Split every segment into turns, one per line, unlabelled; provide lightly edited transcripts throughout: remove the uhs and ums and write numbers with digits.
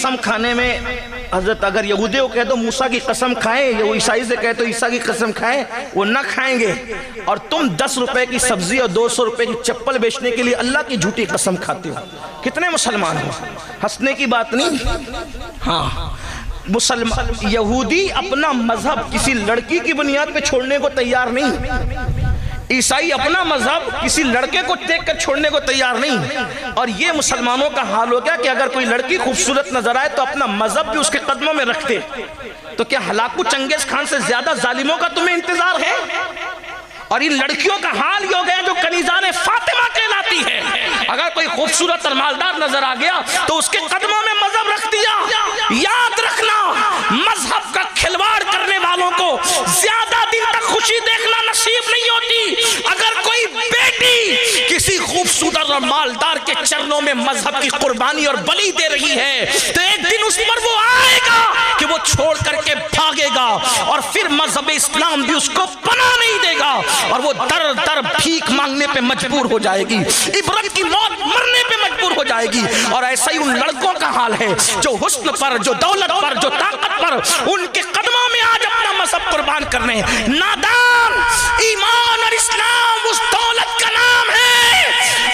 قسم کھانے میں حضرت اگر یہودیوں کہے تو موسیٰ کی قسم کھائیں، یا وہ عیسائی سے کہے تو عیسیٰ کی قسم کھائیں، وہ نہ کھائیں گے. اور تم 10 روپے کی سبزی اور 200 روپے کی چپل بیچنے کے لیے اللہ کی جھوٹی قسم کھاتے ہو. کتنے مسلمان ہو؟ ہنسنے کی بات نہیں. ہاں یہودی اپنا مذہب کسی لڑکی کی بنیاد پہ چھوڑنے کو تیار نہیں، عیسائی اپنا مذہب کسی لڑکے کو دیکھ کر چھوڑنے کو تیار نہیں. اور یہ مسلمانوں کا حال ہو گیا کہ اگر کوئی لڑکی خوبصورت نظر آئے تو اپنا مذہب بھی اس کے قدموں میں رکھتے. تو کیا ہلاکو چنگیز خان سے زیادہ ظالموں کا تمہیں انتظار ہے؟ اور ان لڑکیوں کا حال یہ ہو گیا جو کنیزان فاطمہ کہلاتی ہے. اگر کوئی خوبصورت اور مالدار نظر آ گیا تو اس کے قدموں میں مذہب رکھ دیا. یاد رکھنا، مذہب کا کھلواڑ کرنے والوں کو زیادہ دن تک خوشی دیکھنا نصیب نہیں ہوتی. اگر کوئی بیٹی کسی خوبصورت اور مالدار کے چرنوں میں مذہب کی قربانی اور بلی دے رہی ہے تو ایک دن اس پر وہ آئے گا کہ وہ چھوڑ کر کے بھاگے گا، اور پھر مذہب اسلام بھی اس کو پناہ نہیں دے گا، اور وہ در در بھیک مانگنے پہ مجبور ہو جائے گی، عبرت کی موت مرنے پہ مجبور ہو جائے گی. اور ایسا ہی ان لڑکوں کا حال ہے جو حسن پر، جو دولت پر، جو طاقت پر، ان کے قدموں میں آج اپنا مذہب قربان کرنے. نادان، ایمان اور اسلام اس دولت کا نام ہے.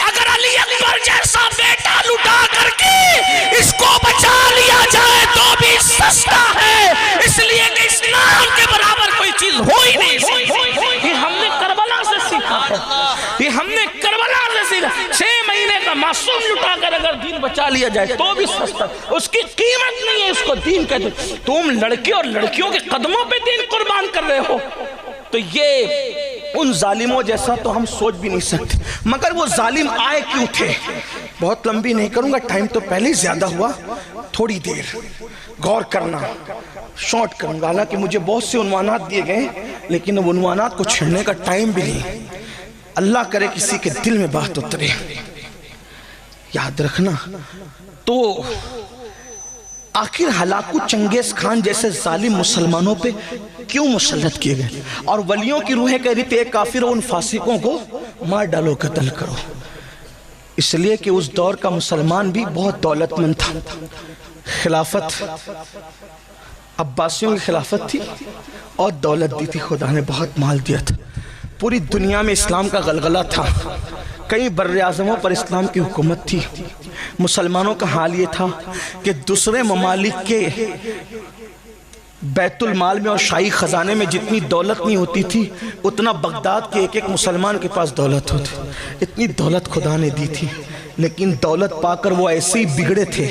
اگر علی اکبر جیسا بیٹا لٹا کر کے اس کو بچا لیا جائے تو بھی سستا ہے، اس لیے کہ اسلام کے برابر کوئی چیز ہو ہی نہیں سکتی. یہ ہم نے کربلا سے سیکھا ہے، یہ ہم نے کربلا سے سیکھا. 6 مہینے کا معصوم لٹا کر اگر دین بچا لیا جائے تو بھی سستا، اس کی قیمت نہیں ہے. اس کو دین کہتے. تم لڑکے اور لڑکیوں کے قدموں پہ دین قربان کر رہے ہو. تو یہ ان ظالموں جیسا تو ہم سوچ بھی نہیں سکتے. مگر وہ ظالم آئے کیوں تھے؟ بہت لمبی نہیں کروں گا، ٹائم تو پہلے ہی زیادہ ہوا. تھوڑی دیر غور کرنا، شارٹ کروں گا. حالانکہ مجھے بہت سے عنوانات دیے گئے لیکن اب عنوانات کو چھڑنے کا ٹائم بھی نہیں. اللہ کرے کسی کے دل میں بات اترے. یاد رکھنا، تو آخر ہلاکو چنگیز خان جیسے ظالم مسلمانوں پہ کیوں مسلط کیے گئے؟ اور ولیوں کی روحیں کہہ رہی تھی اے کافر، ان فاسقوں کو مار ڈالو، قتل کرو. اس لیے کہ اس دور کا مسلمان بھی بہت دولت مند تھا. خلافت عباسیوں کی خلافت تھی اور دولت دی تھی، خدا نے بہت مال دیا تھا. پوری دنیا میں اسلام کا غلغلہ تھا، کئی بر اعظموں پر اسلام کی حکومت تھی. مسلمانوں کا حال یہ تھا کہ دوسرے ممالک کے بیت المال میں اور شاہی خزانے میں جتنی دولت نہیں ہوتی تھی اتنا بغداد کے ایک مسلمان کے پاس دولت ہوتی. اتنی دولت خدا نے دی تھی، لیکن دولت پا کر وہ ایسے ہی بگڑے تھے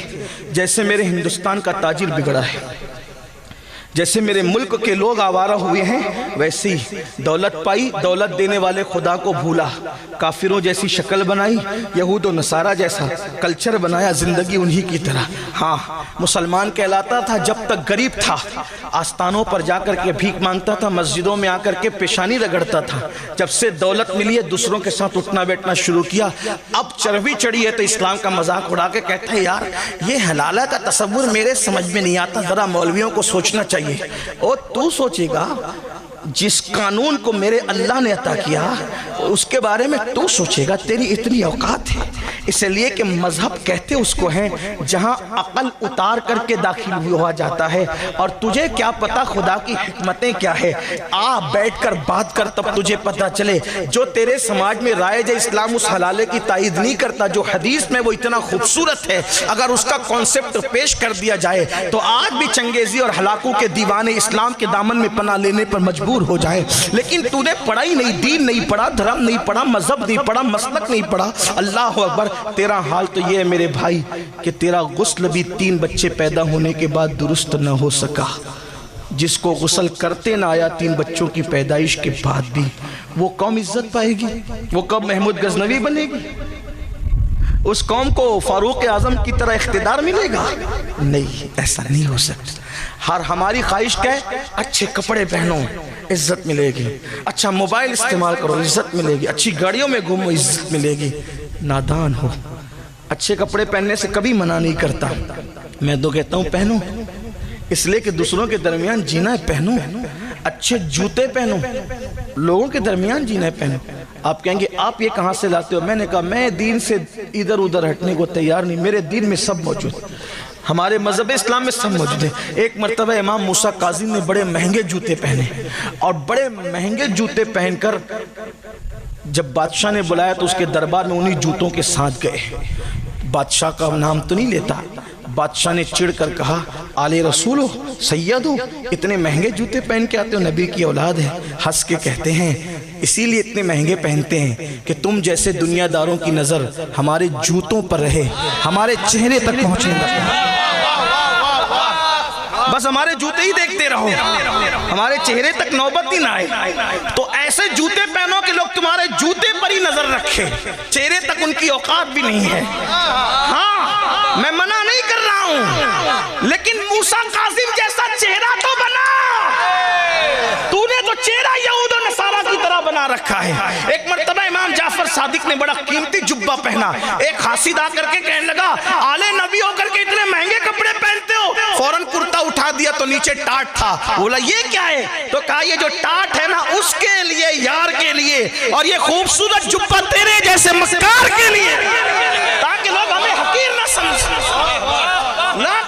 جیسے میرے ہندوستان کا تاجر بگڑا ہے. جیسے میرے ملک کے لوگ آوارہ ہوئے ہیں ویسے ہی دولت پائی، دولت دینے والے خدا کو بھولا، کافروں جیسی شکل بنائی، یہود و نصارہ جیسا کلچر بنایا، زندگی انہی کی طرح. ہاں، مسلمان کہلاتا تھا جب تک غریب تھا، آستانوں پر جا کر کے بھیک مانگتا تھا، مسجدوں میں آ کر کے پیشانی رگڑتا تھا. جب سے دولت ملی ہے دوسروں کے ساتھ اٹھنا بیٹھنا شروع کیا. اب چربی چڑھی ہے تو اسلام کا مذاق اڑا کے کہتا ہے یار یہ حلالہ کا تصور میرے سمجھ میں نہیں آتا، ذرا مولویوں کو سوچنا چاہیے. اور تو سوچے گا جس قانون کو میرے اللہ نے عطا کیا اس کے بارے میں تو سوچے گا، تیری اتنی اوقات ہے. اس لیے کہ مذہب کہتے اس کو ہیں جہاں عقل اتار کر کے داخل ہوا جاتا ہے. اور تجھے کیا پتا خدا کی حکمتیں کیا ہے؟ آ بیٹھ کر بات کر تب تجھے پتا چلے. جو تیرے سماج میں رائج اسلام اس حلالے کی تائید نہیں کرتا جو حدیث میں وہ اتنا خوبصورت ہے، اگر اس کا کانسیپٹ پیش کر دیا جائے تو آج بھی چنگیزی اور ہلاکو کے دیوانے اسلام کے دامن میں پناہ لینے پر مجبور ہو جائے. لیکن تو نے پڑھا ہی نہیں، دین نہیں پڑھا، دھرم نہیں پڑھا، مذہب نہیں پڑھا، مسلک نہیں پڑھا. اللہ اکبر. تیرا حال تو یہ ہے میرے بھائی کہ تیرا غسل بھی 3 بچے پیدا ہونے کے بعد درست نہ ہو سکا. جس کو غسل کرتے نہ آیا 3 بچوں کی پیدائش کے بعد بھی، وہ قوم عزت پائے گی؟ وہ کب محمود غزنوی بنے گی؟ اس قوم کو فاروق اعظم کی طرح اقتدار ملے گا؟ نہیں، ایسا نہیں ہو سکتا. ہماری خواہش کیا ہے؟ اچھے کپڑے پہنو، عزت ملے گی. اچھا موبائل استعمال کرو، عزت ملے گی. اچھی گاڑیوں میں گھومو، عزت ملے گی. نادان ہو. اچھے کپڑے پہننے سے کبھی منع نہیں کرتا، میں تو کہتا ہوں پہنو، اس لیے کہ دوسروں کے درمیان جینا ہے. پہنو اچھے جوتے، پہنو لوگوں کے درمیان جینا ہے. پہنو. آپ کہیں گے آپ یہ کہاں سے لاتے ہو؟ میں نے کہا میں دین سے ادھر ادھر ہٹنے کو تیار نہیں، میرے دین میں سب موجود. ہمارے مذہب اسلام میں سب موجود ہے۔ ایک مرتبہ امام موسیٰ کاظم نے بڑے مہنگے جوتے پہنے اور بڑے مہنگے جوتے پہن کر جب بادشاہ نے بلایا تو اس کے دربار میں انہی جوتوں کے ساتھ گئے۔ بادشاہ کا نام تو نہیں لیتا، بادشاہ نے چڑھ کر کہا آل رسول ہو، سید ہو، اتنے مہنگے جوتے پہن کے آتے ہو، نبی کی اولاد ہے۔ ہنس کے کہتے ہیں اسی لیے اتنے مہنگے پہنتے ہیں کہ تم جیسے دنیا داروں کی نظر ہمارے جوتوں پر رہے، ہمارے چہرے تک پہنچنے لگے، بس ہمارے جوتے ہی دیکھتے رہو، ہمارے چہرے تک نوبت ہی نہ آئے۔ تو ایسے جوتے پہنو کہ لوگ تمہارے جوتے پر ہی نظر رکھے، چہرے تک ان کی اوقات بھی نہیں ہے۔ ہاں میں منع نہیں کر رہا ہوں، لیکن موسیٰ کاظم جیسا چہرہ تو بنا، تو نے تو چہرہ یہود و نصارہ کی طرح بنا رکھا ہے۔ ایک مرتبہ امام جعفر صادق نے بڑا قیمتی جبہ پہنا، ایک حاسد آ کر کے کہنے لگا آل نبی ہو کر کے اتنے مہنگے کپڑے پہنتے ہو، فوراً کرتا اٹھا دیا تو نیچے ٹاٹ تھا، بولا یہ کیا ہے؟ تو کہا یہ جو ٹاٹ ہے نا اس کے لیے، یار کے لیے، اور یہ خوبصورت جبہ تیرے جیسے مکار کے لیے، تاکہ لوگ ہمیں حقیر نہ سمجھیں،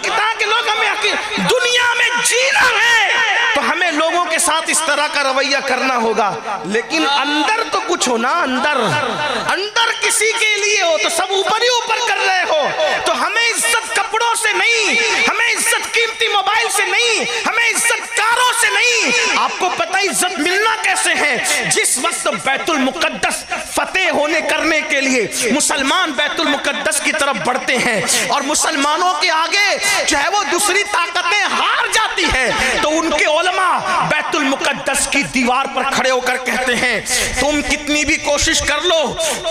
تاکہ لوگ ہمیں حقیر، دنیا میں جینا ہے تو ہمیں لوگوں کے ساتھ اس طرح کا رویہ کرنا ہوگا، لیکن اندر تو کچھ ہو نا، اندر کسی کے لیے ہو تو سب اوپر ہی اوپر کر رہے ہو۔ تو ہمیں عزت کپڑوں سے نہیں، ہمیں عزت قیمتی موبائل سے نہیں، ہمیں عزت کاروں سے نہیں۔ آپ کو پتہ عزت ملنا کیسے ہے؟ جس وقت بیت المقدس فتح ہونے کرنے کے لیے مسلمان بیت المقدس کی طرف بڑھتے ہیں اور مسلمانوں کے آگے چاہے وہ دوسری طاقتیں ہار جاتی ہیں تو ان کے علماء بیت المقدس کی دیوار پر کھڑے ہو کر کہتے ہیں تم کتنی بھی کوشش کر لو،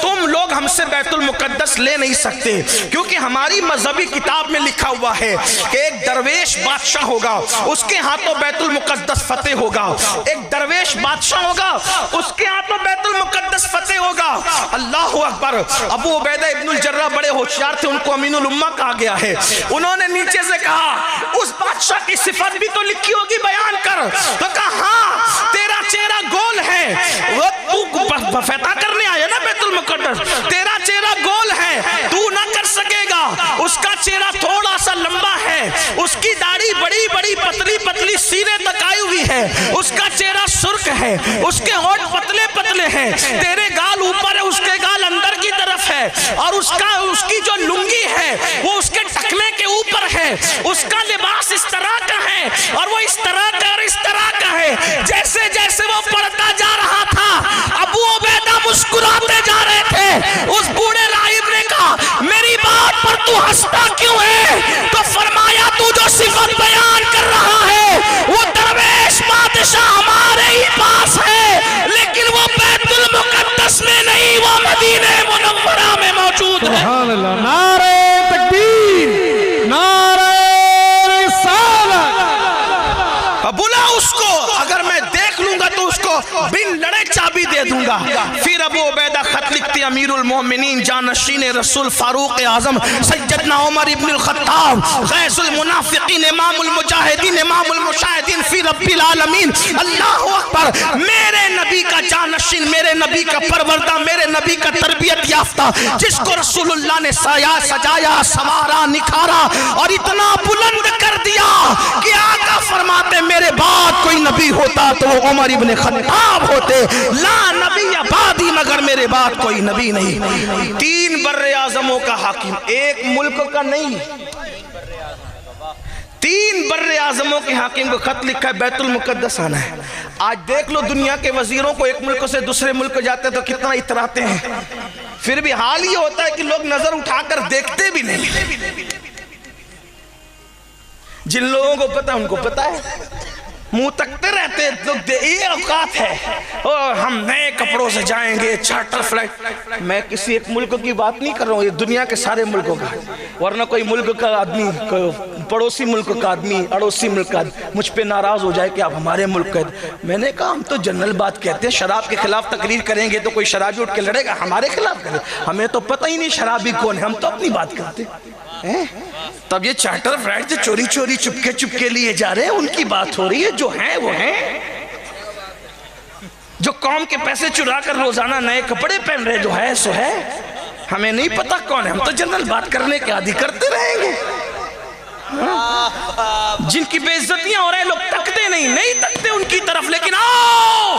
تم لوگ ہم سے بیت المقدس لے نہیں سکتے، کیونکہ ہماری مذہبی کتاب میں لکھا ہوا ہے کہ ایک درویش بادشاہ ہوگا، اس کے ہاتھوں بیت المقدس فتح ہوگا، ایک درویش بادشاہ ہوگا، اس کے ہاتھوں بیت المقدس فتح ہوگا۔ اللہ اکبر۔ ابو عبیدہ ابن الجراح بڑے ہوشیار تھے، ان کو امین الامہ کہا گیا ہے، انہوں نے نیچے سے کہا اس بادشاہ کی صفت بھی تو لکھی ہوگی، بیان کر۔ تو کہا ہاں تیرا چہرہ گول ہے، وہ تو فتح کرنے آیا نا بیت المقدس، تیرا چہرہ گول ہے، تو نہ کر سکے گا، اس کا چہرہ تھوڑا سا لمبا ہے، اس کی داڑھی بڑی بڑی پتلی پتلی سینے تک آئی ہوئی ہے، اس کا چہرہ سرخ ہے، اس کے ہونٹ پتلے پتلے ہیں، تیرے گال اوپر ہے، اس کے گال اندر کی طرف ہے، اور اس کی جو لنگی ہے وہ اس کے ٹکنے کے اوپر ہے، اس کا لباس اس طرح کا ہے اور وہ اس طرح کا اور اس طرح کا ہے۔ جیسے جیسے وہ پڑھتا جا رہا تھا ابو عبیدہ مسکراتے جا رہے تھے۔ اس بوڑھے راہب نے کہا میری بات پر تو ہنستا کیوں ہے؟ تو فرمایا تو جو صفت بیان کر رہا ہے وہ درویش بادشاہ ہمارے ہی پاس ہے، لیکن وہ بیت المقدس میں نہیں، وہ مدینہ منورہ میں موجود ہے۔
سبحان اللہ، نعرہ تکبیر، نعرہ رسالت۔
بلا اس کو، اگر میں دیکھ لوں گا تو اس کو بن لڑے چابی دے دوں گا۔ پھر ابو عبیدہ خط لکھتے امیر المومنین جانشین رسول فاروق اعظم سیدنا عمر ابن الخطاب غیث المنافقین امام المجاہدین امام المشاہدین فی رب العالمین، اللہ اکبر، میرے نبی کا جانشین، میرے نبی کا پروردہ، میرے نبی کا تربیت یافتہ، جس کو رسول اللہ نے سجایا سوارا نکھارا اور اتنا بلند کر دیا کہ آقا فرماتے میرے بعد کوئی نبی ہوتا تو وہ عمر ابن خطاب ہوتے، لا نبی بعدی، مگر میرے بعد کوئی نبی نہیں۔ 3 بر اعظموں کا حاکم، ایک ملک کا نہیں، 3 بر اعظموں کے حاکم کو خط لکھا ہے بیت المقدس آنا ہے۔ آج دیکھ لو دنیا کے وزیروں کو ایک ملک سے دوسرے ملک جاتے تو کتنا اتراتے ہیں، پھر بھی حال یہ ہوتا ہے کہ لوگ نظر اٹھا کر دیکھتے بھی نہیں۔ جن لوگوں کو پتا ان کو پتا ہے، منہ تکتے رہتے لوگ، یہ اوقات ہے اور ہم نئے کپڑوں سے جائیں گے، چارٹر فلائٹ۔ میں کسی ایک ملک کی بات نہیں کر رہا ہوں، یہ دنیا کے سارے ملکوں کا، ورنہ کوئی ملک کا آدمی، پڑوسی ملک کا آدمی، اڑوسی ملک کا آدمی مجھ پہ ناراض ہو جائے کہ آپ ہمارے ملک کا۔ میں نے کہا ہم تو جنرل بات کہتے ہیں، شراب کے خلاف تقریر کریں گے تو کوئی شرابی اٹھ کے لڑے گا ہمارے خلاف کرے، ہمیں تو پتہ ہی نہیں شرابی کون ہے، ہم تو اپنی بات کرتے ہیں۔ تب یہ چارٹر فلائٹ جو چوری چوری چپکے چپکے لیے جا رہے ہیں ان کی بات ہو رہی ہے، جو ہیں وہ ہیں، جو قوم کے پیسے چرا کر روزانہ نئے کپڑے پہن رہے، جو ہے سو ہے، ہمیں نہیں پتا کون ہے، ہم تو جنرل بات کرنے کے عادی کرتے رہیں گے۔ جن کی بے عزتیاں ہو رہے ہیں لوگ تکتے نہیں تکتے ان کی طرف، لیکن آؤ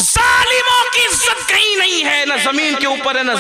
ظالموں کی عزت کہیں نہیں ہے، نہ زمین کے اوپر ہے نہ